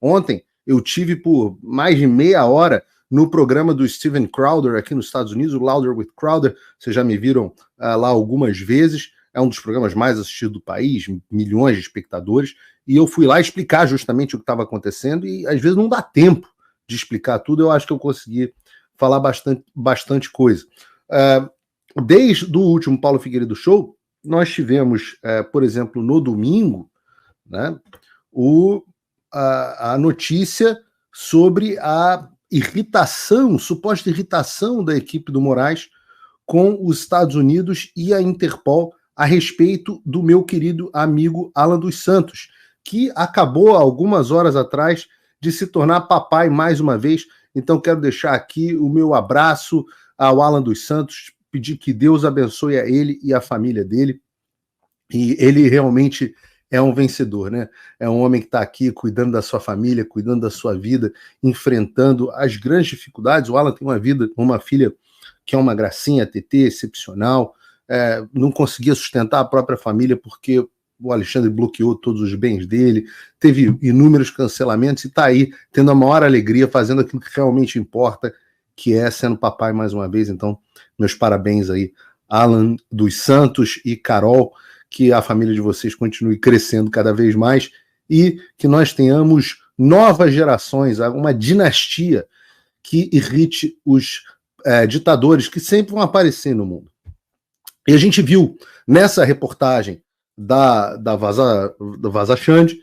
Ontem eu tive por mais de meia hora no programa do Steven Crowder aqui nos Estados Unidos, o Louder with Crowder. Vocês já me viram lá algumas vezes. É um dos programas mais assistidos do país, milhões de espectadores. E eu fui lá explicar justamente o que estava acontecendo e às vezes não dá tempo de explicar tudo. Eu acho que eu consegui falar bastante coisa. Desde o último Paulo Figueiredo Show, nós tivemos, por exemplo, no domingo, né, a notícia sobre a suposta irritação da equipe do Moraes com os Estados Unidos e a Interpol a respeito do meu querido amigo Alan dos Santos, que acabou algumas horas atrás de se tornar papai mais uma vez. Então quero deixar aqui o meu abraço ao Alan dos Santos, pedir que Deus abençoe a ele e a família dele. E ele realmente é um vencedor, né? É um homem que está aqui cuidando da sua família, cuidando da sua vida, enfrentando as grandes dificuldades. O Alan tem uma filha que é uma gracinha, TT, excepcional. Não conseguia sustentar a própria família porque o Alexandre bloqueou todos os bens dele, teve inúmeros cancelamentos e está aí tendo a maior alegria, fazendo aquilo que realmente importa, que é sendo papai mais uma vez. Então, meus parabéns aí, Alan dos Santos e Carol, que a família de vocês continue crescendo cada vez mais e que nós tenhamos novas gerações, uma dinastia que irrite os ditadores que sempre vão aparecer no mundo. E a gente viu nessa reportagem da Vaza Xande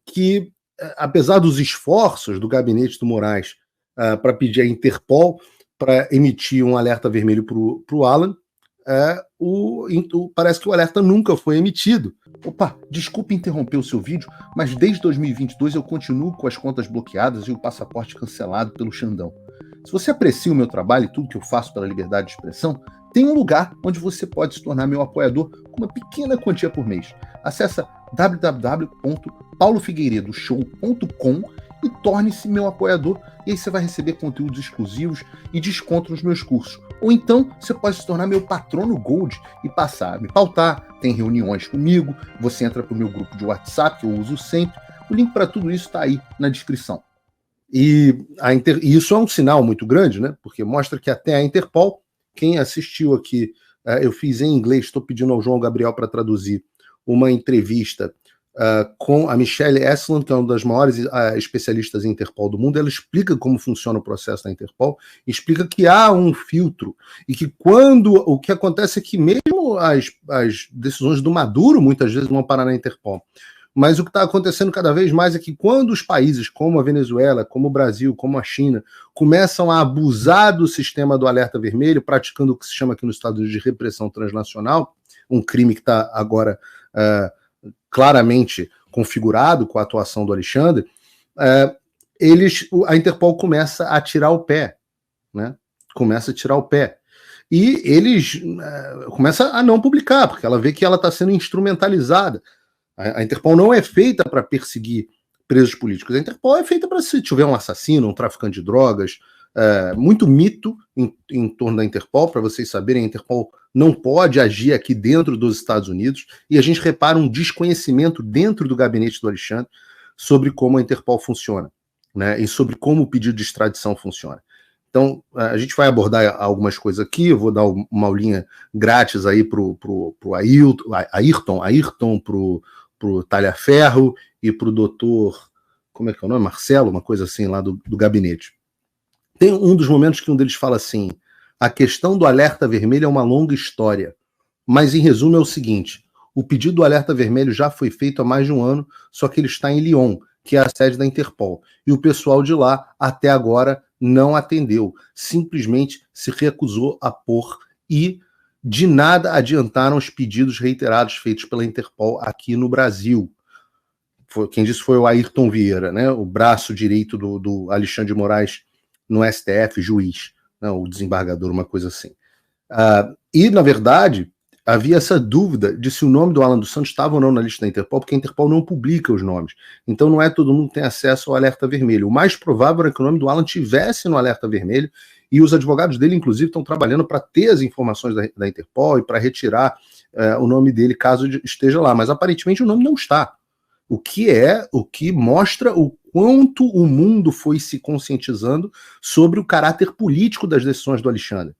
que, apesar dos esforços do gabinete do Moraes para pedir à Interpol para emitir um alerta vermelho para o Alan, parece que o alerta nunca foi emitido. Opa, desculpe interromper o seu vídeo, mas desde 2022 eu continuo com as contas bloqueadas e o passaporte cancelado pelo Xandão. Se você aprecia o meu trabalho e tudo que eu faço pela liberdade de expressão, tem um lugar onde você pode se tornar meu apoiador com uma pequena quantia por mês. Acesse www.paulofigueiredoshow.com e torne-se meu apoiador, e aí você vai receber conteúdos exclusivos e desconto nos meus cursos. Ou então você pode se tornar meu patrono Gold e passar a me pautar, tem reuniões comigo, você entra para o meu grupo de WhatsApp, que eu uso sempre. O link para tudo isso está aí na descrição. E isso é um sinal muito grande, né? Porque mostra que até a Interpol, quem assistiu aqui, eu fiz em inglês, estou pedindo ao João Gabriel para traduzir uma entrevista com a Michelle Esland, que é uma das maiores especialistas em Interpol do mundo. Ela explica como funciona o processo da Interpol, explica que há um filtro e que o que acontece é que mesmo as decisões do Maduro muitas vezes vão parar na Interpol. Mas o que está acontecendo cada vez mais é que quando os países como a Venezuela, como o Brasil, como a China, começam a abusar do sistema do alerta vermelho, praticando o que se chama aqui nos Estados Unidos de repressão transnacional, um crime que está agora claramente configurado com a atuação do Alexandre, a Interpol começa a tirar o pé, né? Começa a tirar o pé. E eles começam a não publicar, porque ela vê que ela está sendo instrumentalizada. A Interpol não é feita para perseguir presos políticos. A Interpol é feita para, se tiver um assassino, um traficante de drogas, muito mito em torno da Interpol. Para vocês saberem, a Interpol não pode agir aqui dentro dos Estados Unidos, e a gente repara um desconhecimento dentro do gabinete do Alexandre sobre como a Interpol funciona, né, e sobre como o pedido de extradição funciona. Então, a gente vai abordar algumas coisas aqui. Eu vou dar uma aulinha grátis aí pro Ayrton, pro Talhaferro e pro doutor, como é que é o nome? Marcelo, uma coisa assim lá do gabinete. Tem um dos momentos que um deles fala assim: a questão do alerta vermelho é uma longa história, mas em resumo é o seguinte: o pedido do alerta vermelho já foi feito há mais de um ano, só que ele está em Lyon, que é a sede da Interpol, e o pessoal de lá até agora não atendeu, simplesmente se recusou a pôr, e de nada adiantaram os pedidos reiterados feitos pela Interpol aqui no Brasil. Quem disse foi o Ayrton Vieira, né, o braço direito do Alexandre de Moraes no STF, juiz, né, o desembargador, uma coisa assim. E, na verdade, havia essa dúvida de se o nome do Alan dos Santos estava ou não na lista da Interpol, porque a Interpol não publica os nomes. Então não é todo mundo que tem acesso ao alerta vermelho. O mais provável é que o nome do Alan tivesse no alerta vermelho, e os advogados dele, inclusive, estão trabalhando para ter as informações da Interpol e para retirar o nome dele caso esteja lá. Mas aparentemente o nome não está. o que mostra o quanto o mundo foi se conscientizando sobre o caráter político das decisões do Alexandre.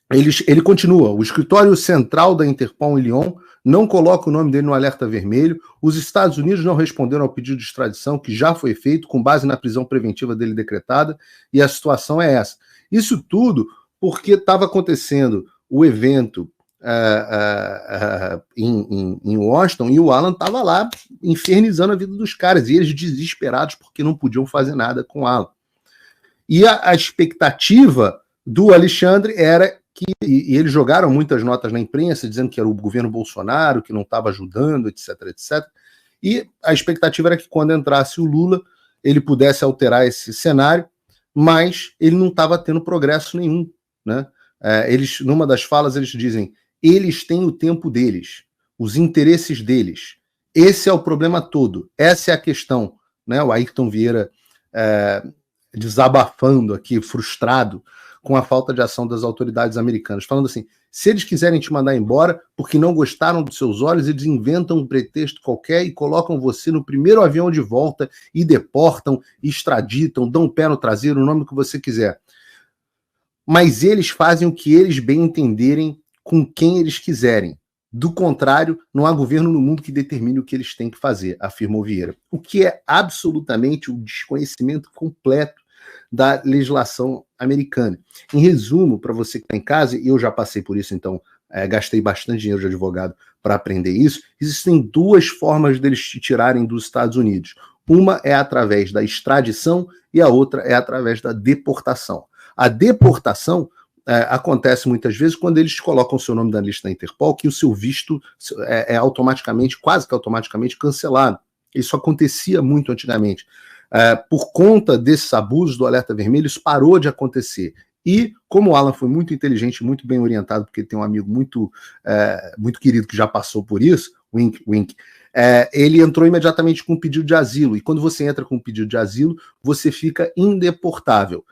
Ele continua, o escritório central da Interpol em Lyon não coloca o nome dele no alerta vermelho, os Estados Unidos não responderam ao pedido de extradição que já foi feito com base na prisão preventiva dele decretada, e a situação é essa. Isso tudo porque estava acontecendo o evento em Washington e o Alan estava lá infernizando a vida dos caras, e eles desesperados porque não podiam fazer nada com o Alan. E a expectativa do Alexandre era que, e eles jogaram muitas notas na imprensa dizendo que era o governo Bolsonaro que não estava ajudando, etc, etc. E a expectativa era que quando entrasse o Lula, ele pudesse alterar esse cenário, mas ele não estava tendo progresso nenhum, né? Eles, numa das falas, eles dizem: eles têm o tempo deles, os interesses deles. Esse é o problema todo, essa é a questão, né? O Ayrton Vieira desabafando aqui, frustrado com a falta de ação das autoridades americanas, falando assim: se eles quiserem te mandar embora porque não gostaram dos seus olhos, eles inventam um pretexto qualquer e colocam você no primeiro avião de volta e deportam, extraditam, dão pé no traseiro, o nome que você quiser. Mas eles fazem o que eles bem entenderem com quem eles quiserem. Do contrário, não há governo no mundo que determine o que eles têm que fazer, afirmou Vieira. O que é absolutamente o desconhecimento completo da legislação americana. Em resumo, para você que está em casa, e eu já passei por isso, então gastei bastante dinheiro de advogado para aprender isso, existem duas formas deles te tirarem dos Estados Unidos. Uma é através da extradição e a outra é através da deportação. A deportação acontece muitas vezes quando eles colocam o seu nome na lista da Interpol, que o seu visto é automaticamente, quase que automaticamente cancelado. Isso acontecia muito antigamente. Por conta desses abusos do alerta vermelho, isso parou de acontecer. E, como o Alan foi muito inteligente, muito bem orientado, porque tem um amigo muito querido que já passou por isso, wink, ele entrou imediatamente com um pedido de asilo. E quando você entra com um pedido de asilo, você fica indeportável.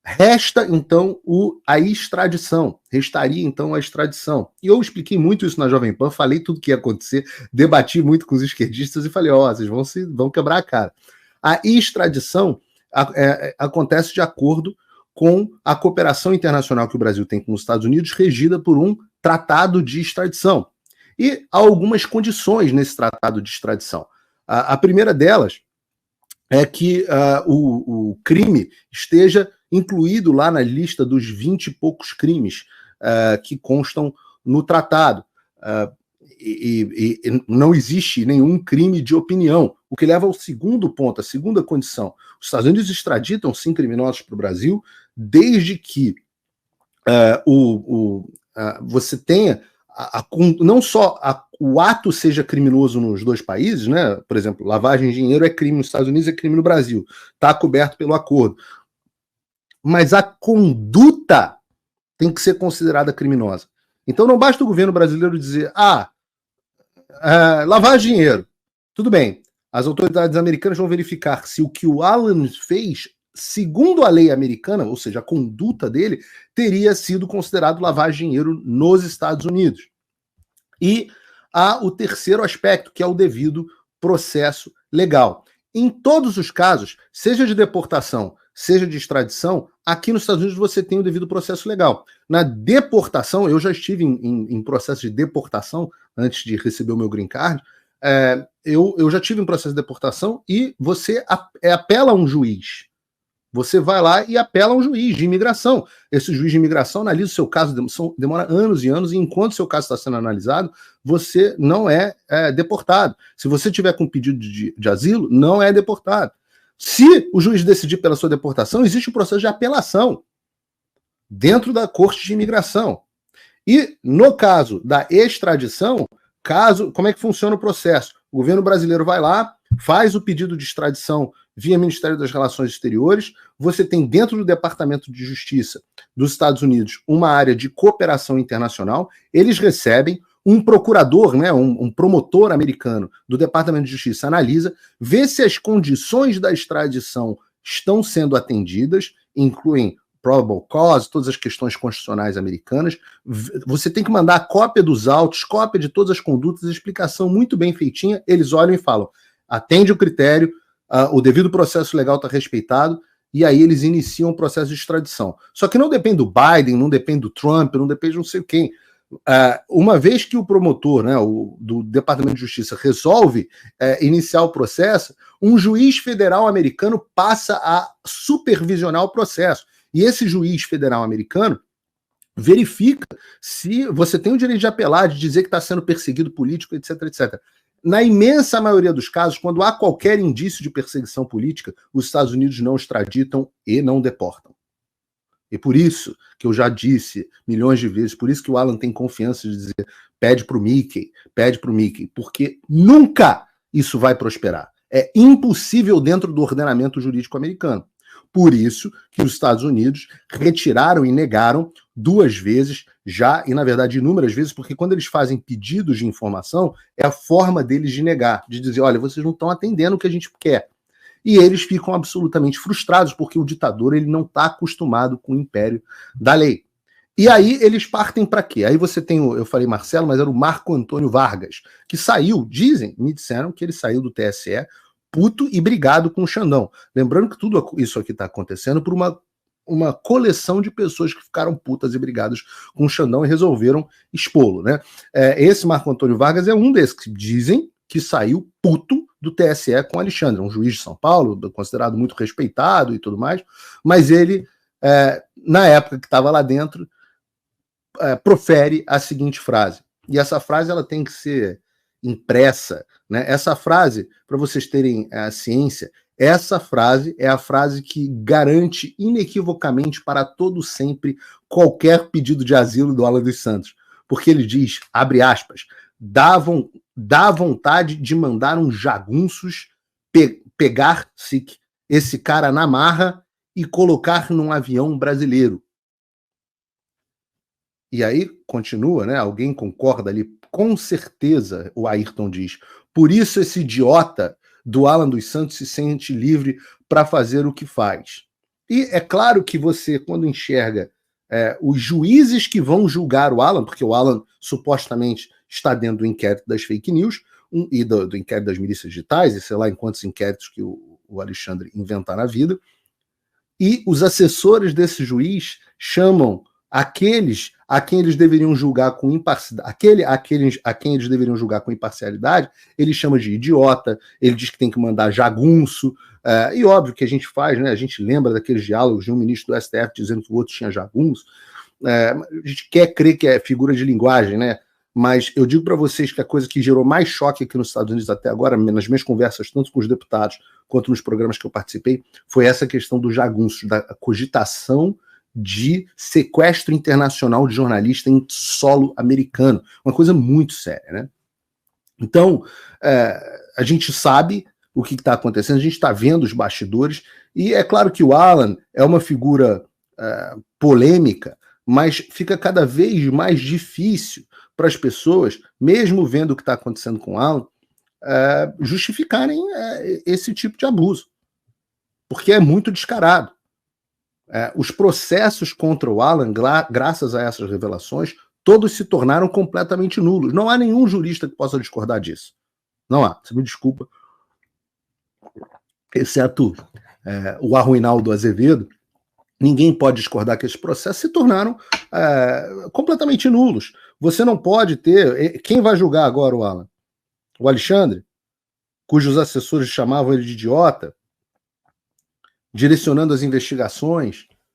Resta, então, a extradição. Restaria, então, a extradição. E eu expliquei muito isso na Jovem Pan, falei tudo que ia acontecer, debati muito com os esquerdistas e falei, vocês vão quebrar a cara. A extradição acontece de acordo com a cooperação internacional que o Brasil tem com os Estados Unidos, regida por um tratado de extradição. E há algumas condições nesse tratado de extradição. A primeira delas é que o crime esteja incluído lá na lista dos 20 e poucos crimes que constam no tratado. E não existe nenhum crime de opinião, o que leva ao segundo ponto, a segunda condição. Os Estados Unidos extraditam, sim, criminosos para o Brasil, desde que você tenha não só o ato seja criminoso nos dois países, né? Por exemplo, lavagem de dinheiro é crime nos Estados Unidos, é crime no Brasil, está coberto pelo acordo. Mas a conduta tem que ser considerada criminosa. Então não basta o governo brasileiro dizer lavagem de dinheiro. Tudo bem, as autoridades americanas vão verificar se o que o Alan fez, segundo a lei americana, ou seja, a conduta dele, teria sido considerado lavagem de dinheiro nos Estados Unidos. E há o terceiro aspecto, que é o devido processo legal. Em todos os casos, seja de deportação, seja de extradição, aqui nos Estados Unidos você tem o devido processo legal. Na deportação, eu já estive em processo de deportação, antes de receber o meu green card, eu já tive um processo de deportação e você apela a um juiz. Você vai lá e apela a um juiz de imigração. Esse juiz de imigração analisa o seu caso, demora anos e anos, e enquanto o seu caso está sendo analisado, você não é deportado. Se você tiver com pedido de asilo, não é deportado. Se o juiz decidir pela sua deportação, existe um processo de apelação dentro da Corte de Imigração. E no caso da extradição, como é que funciona o processo? O governo brasileiro vai lá, faz o pedido de extradição via Ministério das Relações Exteriores, você tem dentro do Departamento de Justiça dos Estados Unidos uma área de cooperação internacional, eles recebem um procurador, né, um promotor americano do Departamento de Justiça analisa, vê se as condições da extradição estão sendo atendidas, incluem probable cause, todas as questões constitucionais americanas. Você tem que mandar cópia dos autos, cópia de todas as condutas, explicação muito bem feitinha. Eles olham e falam, atende o critério, o devido processo legal está respeitado, e aí eles iniciam o processo de extradição. Só que não depende do Biden, não depende do Trump, não depende de não sei quem. Uma vez que o promotor, né, do Departamento de Justiça resolve iniciar o processo, um juiz federal americano passa a supervisionar o processo. E esse juiz federal americano verifica se você tem o direito de apelar, de dizer que está sendo perseguido político, etc, etc. Na imensa maioria dos casos, quando há qualquer indício de perseguição política, os Estados Unidos não extraditam e não deportam. E por isso que eu já disse milhões de vezes, por isso que o Alan tem confiança de dizer pede para o Mickey, porque nunca isso vai prosperar. É impossível dentro do ordenamento jurídico americano. Por isso que os Estados Unidos retiraram e negaram 2 vezes já, e na verdade inúmeras vezes, porque quando eles fazem pedidos de informação, é a forma deles de negar, de dizer, olha, vocês não estão atendendo o que a gente quer. E eles ficam absolutamente frustrados, porque o ditador ele não está acostumado com o império da lei. E aí eles partem para quê? Aí você tem, eu falei Marcelo, mas era o Marco Antônio Vargas, que saiu, me disseram que ele saiu do TSE puto e brigado com o Xandão. Lembrando que tudo isso aqui está acontecendo por uma coleção de pessoas que ficaram putas e brigadas com o Xandão e resolveram expô-lo, né? Esse Marco Antônio Vargas é um desses que dizem que saiu puto do TSE com Alexandre, um juiz de São Paulo, considerado muito respeitado e tudo mais, mas ele, na época que estava lá dentro, profere a seguinte frase, e essa frase ela tem que ser impressa, né? Essa frase, para vocês terem a ciência, essa frase é a frase que garante inequivocamente para todo sempre qualquer pedido de asilo do Alan dos Santos, porque ele diz, abre aspas, dá vontade de mandar uns jagunços pegar esse cara na marra e colocar num avião brasileiro. E aí, continua, né? Alguém concorda ali, com certeza, o Ayrton diz. Por isso esse idiota do Alan dos Santos se sente livre para fazer o que faz. E é claro que você, quando enxerga os juízes que vão julgar o Alan, porque o Alan supostamente está dentro do inquérito das fake news e do inquérito das milícias digitais, e sei lá em quantos inquéritos que o Alexandre inventar na vida, e os assessores desse juiz chamam aqueles a quem eles deveriam julgar com imparcialidade, a quem eles deveriam julgar com imparcialidade, ele chama de idiota, ele diz que tem que mandar jagunço, e óbvio que a gente faz, né? A gente lembra daqueles diálogos de um ministro do STF dizendo que o outro tinha jagunço, a gente quer crer que é figura de linguagem, né? Mas eu digo para vocês que a coisa que gerou mais choque aqui nos Estados Unidos até agora, nas minhas conversas, tanto com os deputados quanto nos programas que eu participei, foi essa questão do jagunço, da cogitação de sequestro internacional de jornalista em solo americano. Uma coisa muito séria, né? Então, a gente sabe o que está acontecendo, a gente está vendo os bastidores, e é claro que o Alan é uma figura polêmica, mas fica cada vez mais difícil para as pessoas, mesmo vendo o que está acontecendo com o Alan, justificarem esse tipo de abuso, porque é muito descarado. Os processos contra o Alan, graças a essas revelações, todos se tornaram completamente nulos. Não há nenhum jurista que possa discordar disso. Não há. Você me desculpa. Exceto o Arruinaldo Azevedo, ninguém pode discordar que esses processos se tornaram completamente nulos. Você não pode ter... Quem vai julgar agora o Alan? O Alexandre, cujos assessores chamavam ele de idiota, direcionando as investigações,